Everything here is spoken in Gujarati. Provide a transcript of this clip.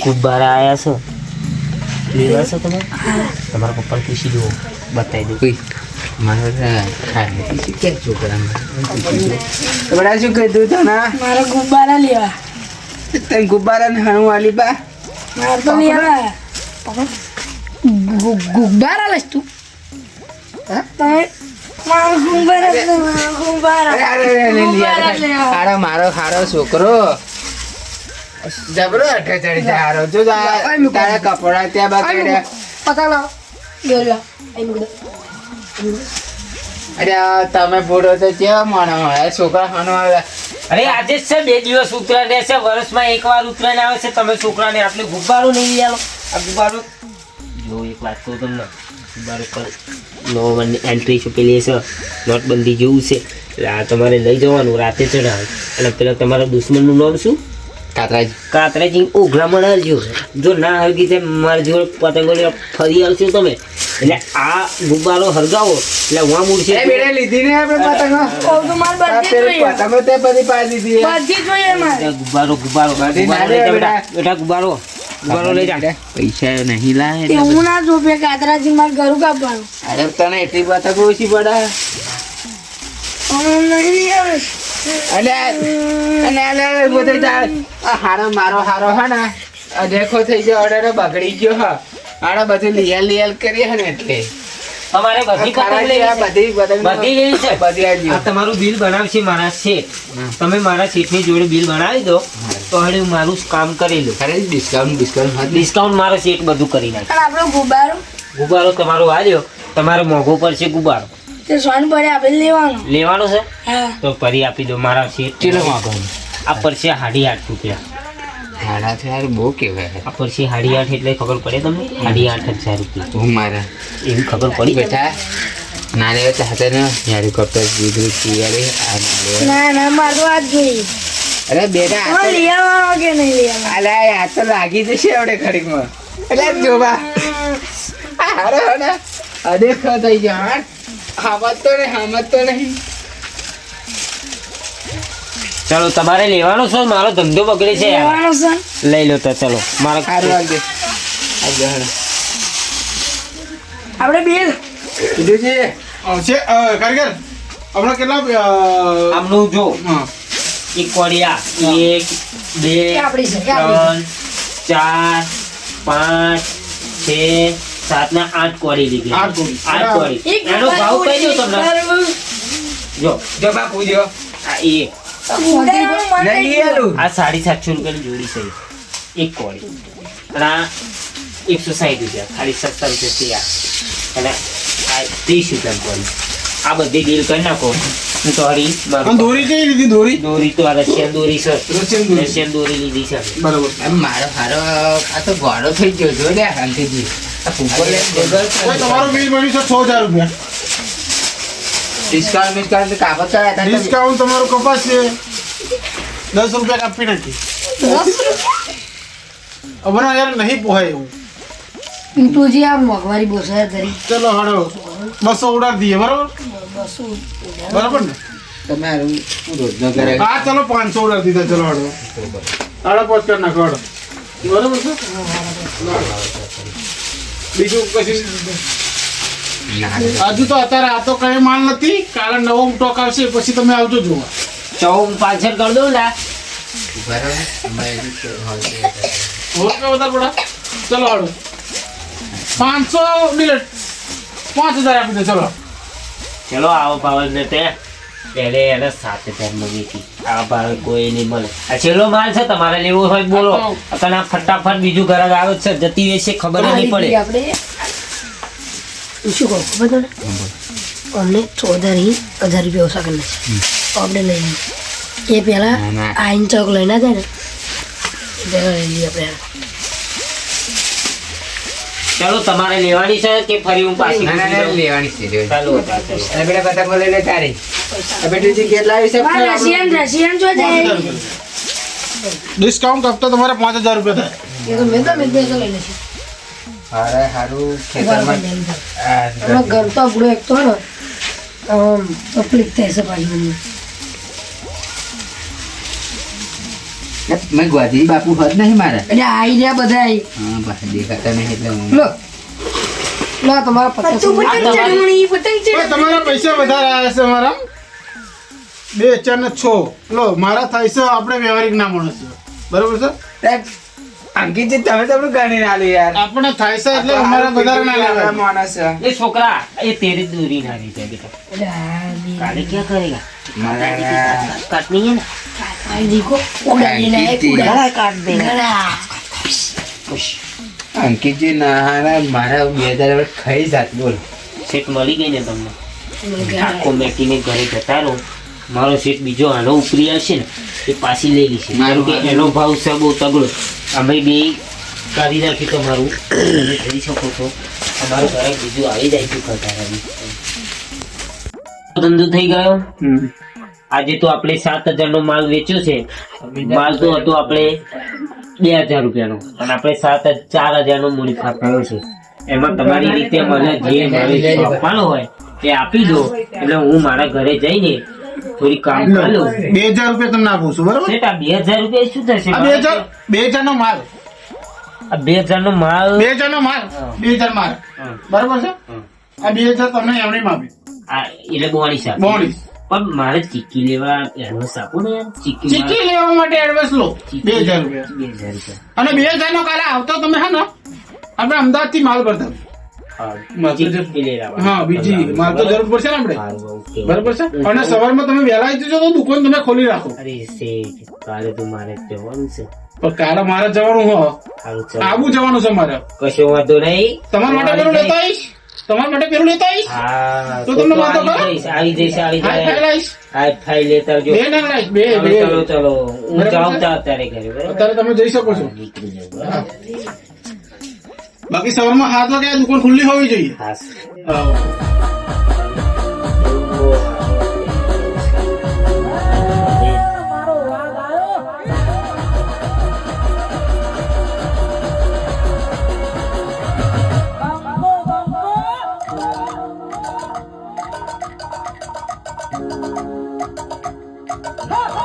ગુબ્બારા આયા છો લેવા છો તમે તમારા પપ્પા પૂછી દો બતાવી દો કોઈ મારા ખાને શું છોકરા તમારા શું કીધું તો ના મારા ગુબ્બારા લેવા તને ગુબ્બારા ને હણું વાલી બા મારે તો લેવા ગુબ્બારા લઈશ તું તમે મારો ગુબ્બારા મારો હારો છોકરો જબરો અઠે ચડી જાય હારો જો તારા કપડા ત્યાં બાકી પતા લાવ ગયો અરે તમે બોડો તો કેવા માણો છોકરા ખાનો આવે અરે આજે છે 2 દિવસ ઉત્તરાયણ રહેશે વર્ષમાં એકવાર ઉત્તરાયણ આવે છે તમે છોકરાને આપણે ગુબ્બારો નહીં લઈ આવો આ ગુબ્બારો જો એક વાત કહું તમને ગુબ્બારો પર નોની એન્ટ્રી છૂપેલી છે નોટબંધી જેવું છે એટલે આ તમારે લઈ જવાનું રાતે ચડાવે અને પેલા તમારા દુશ્મનનું નામ શું કાતરાજી ઉઘરા મળાવજો જો ના હરગી છે મારી જોડે પતંગો ફરી આવશો તમે એટલે આ ગુબ્બારો હરગાવો એટલે હું મૂડશે લીધી ને આપણે ગુબ્બારો ગુબ્બારો લઈ જા પૈસા નહીં લાવે હું ના જો બે કાતરાજી માર ઘરું કાપવાનું અરે તને એટલી પતંગો ઓછી પડે હારો મારો હારો હે ને દેખો થઈ ગયો ઓર્ડર બગડી ગયો હા આને બધું લિયલ કરી હે ને એટલે તમારે બધી લેવી છે આ તમારું બિલ બનાવશે મારા શેઠ તમે મારા શેઠની જોડે બિલ બનાવી દો તો હવે હું મારું કામ કરી લઉં ડિસ્કાઉન્ટ મારો શેઠ બધું કરી નાખે આપણો ગુબ્બારો તમારો આવ્યો તમારે મોંઘો પડશે ગુબ્બારો તે સોન પડે આપણે લેવાનો છે હા તો ફરી આપી દો મારા શેઠ ચલો મોંઘો આ પડશે 8.5 રૂપિયા હાડા છે યાર બહુ કેવાય આ પડશે 8.5 એટલે ખબર પડે તમને 8.5 રૂપિયા હું મારા એવી ખબર પડી બેટા ના લેવા ચાહતા ને હેલિકોપ્ટર દીધું તિયારી ના મારો આજ જોઈએ અરે બેટા લઈ આવવાનો કે નહીં લઈ આવવાનો અલા આ તો લાગી જશે આવડે ખડીકમાં એટલે જોવા હારે ને અદેખ થઈ ગયા હામત તો નહીં ચલો તમારે લેવાનો છે મારો ધંધો બગડે છે લેવાનો છે લઈ લો તો ચલો મારો આપણે બિલ કીધું છે કારીગર આપણે કેટલા આમનું જો એક કોડિયા 1 2 આપણી છે 3 4 5 6 7 ના 8 કોડી લીધી 8 કોડી એનો ભાવ કહી દો તમને જો બાપુ જો આ એક આ 750 રૂપિયાની જોડી છે એક કોડી અને આ 160 રૂપિયા ખાલી 70 રૂપિયા અને આ 30 રૂપિયા કોડી આ બધી ડીલ કરી નાખો હું તો હરી દોરી કઈ લીધી દોરી તો આ રશિયન દોરી છે રશિયન દોરી લીધી છે બરોબર મારો હારો આ તો ગોળો થઈ ગયો જો ને શાંતિજી તમારું બિલ બન્યું છે 6000 રૂપિયા ડિસ્કાઉન્ટ કાપડ કરાયા ડિસ્કાઉન્ટ તમારું કપાસ છે 10 રૂપિયા કાપી નાખી હમણાં યાર નહીં પોહાય એવું તુજી આ મોંઘવારી બોસાય ધરી ચલો હાડો 200 ઉડાડ દઈએ બરોબર ને તમારું રોજ ન કરે હા ચલો 500 ઉડાડ દીધા ચલો હાડો આડા પોચ કરી નાખો હાડો બરોબર છે બીજું કશું હજુ તો અત્યારે આ તો કઈ માલ નથી કાલે નવો સ્ટોક આવશે પછી તમે આવજો જોવા ચૌ પાછળ કરી દઉં ને વધારે પડા ચલો હાડો 500 મિનિટ 5000 આપી દે ચલો ચલો આવો ભાવ ને તે પહેલે એને 7000 મળી હતી આ ભાવ કોઈ નહીં મળે આ છેલ્લો માલ છે તમારે લેવો હોય બોલો કારણ આ ફટાફટ બીજું ઘરાક આવે છે જતી રહેશે ખબર નહીં પડે આપણે શું કહો ખબર અમને 14000 રૂપિયા ઓછા કરી નાખે આપણે લઈ એ પેલા આઈન ચોક લઈને જાય ને પેલા લઈ લઈએ આપણે ચલો તમારે લેવાની છે કે ફરી હું પાછી લેવાની છે ચાલો અને બેટા પતંગો લઈ લે તારી બેટીજી કેટલા આવી છે રશિયન જો જાય ડિસ્કાઉન્ટ આપતા તમારે 5000 રૂપિયા થાય એ તો મેં તો લઈ લેશે અરે હારું ખેતરમાં ઘર તો આપણું એક તો ને તકલીફ થાય છે પાછી મેં ગોધી બાપુ હદ નહીં મારા એટલે આઈ રહ્યા બધા આઈ. હા બસ દેખાતા નહીં એટલે હું લો લો તમારા પચાસ પણ તમારા પૈસા વધારે આવ્યા છે મારા 2006 લો મારા થાય છે આપણે વ્યવહારિક ના માણસ છે બરોબર છે અંકિતજી તમે તો ગાડી ના લો યાર આપણે થાય છે એટલે અમારા વધારે ના લેવાય માણસ એ છોકરા એ તેરી દૂરી ના રહી જાય બેટા એટલે આ બી કાલે क्या करेगा મારા काट नहीं है ना આ દીકો ઉડાડીને આય, गला काट देगा ગળા. અંકિતજી ના મારા 2000 વર્ષ ખાઈ જાત બોલ સીટ મળી ગઈ ને તમને ગળા. આખો મેકીને ઘરે જતા રહો મારો સીટ બીજો આનો ઉપરી આવશે ને એ પાછી લઈ લઈશ મારું કે એનો ભાવ છે બહુ તગડો અમે બે કાઢી નાખી તમારું તમે જઈ શકો છો અમારું ઘરે બીજું આવી જાય છે ખટારાની ધંધો થઈ ગયો આજે તો આપણે 7000 નો માલ વેચ્યો છે માલ તો હતો આપણે 2000 રૂપિયાનો અને આપણે 4000 નો મુનાફા થયો છે એમાં તમારી રીતે મને જે મારે આપવાનો હોય એ આપી દો એટલે હું મારા ઘરે જઈને થોડી કામ કરી લઉં 2000 રૂપિયા તમને આપું છું બરોબર સેટ આ 2000 રૂપિયા શું થશે આ 2000 નો માલ આ 2000 નો માલ 2000 નો માલ 2000 માલ હા. બરોબર છે આ 2000 તમને એમણે આપી આ એટલે બોણી સાહેબ બોણી પણ મારે ચીક્કી લેવા એડવાન્સ આપો ને યાર ચીક્કી ચીકી લેવા માટે એડવાન્સ લો 2000 રૂપિયા 2000 રૂપિયા અને 2000 નો કાલે આવતો તમે હા ને આપણે અમદાવાદ થી માલ ભરતા હા ચીક્કી લઈ લાવવા હા બીજી માલ તો જરૂર પડશે ને આપણે સારું, okay. બરોબર છે અને સવારમાં તમે વહેલા આવી જજો તો દુકાન તમે ખોલી રાખો અરે શેઠ કાલે તો મારે જવાનું છે પણ કાલે મારે જવાનું હો સારું ચાલો આબુ જવાનું છે મારે કશો વાંધો નહીં તમારા માટે પેલું લેતા આવીશ તમારા માટે પેલું લેતા આવીશ હા તો તમને વાંધો કરો? આવી જઈશ હા જાય ખાઈ લાવીશ હા ખાઈ લેતા આવજો બે ના લાવીશ બે ચલો બે ચલો ચલો હું બરાબર જાઉં છે? તા અત્યારે ઘરે બરાબર અત્યારે તમે જઈ શકો છો નીકળી જાઉં બરાબર બાકી સવારમાં 7 વાગે આ દુકાન ખુલ્લી હોવી જોઈએ હા હા. Ha ha!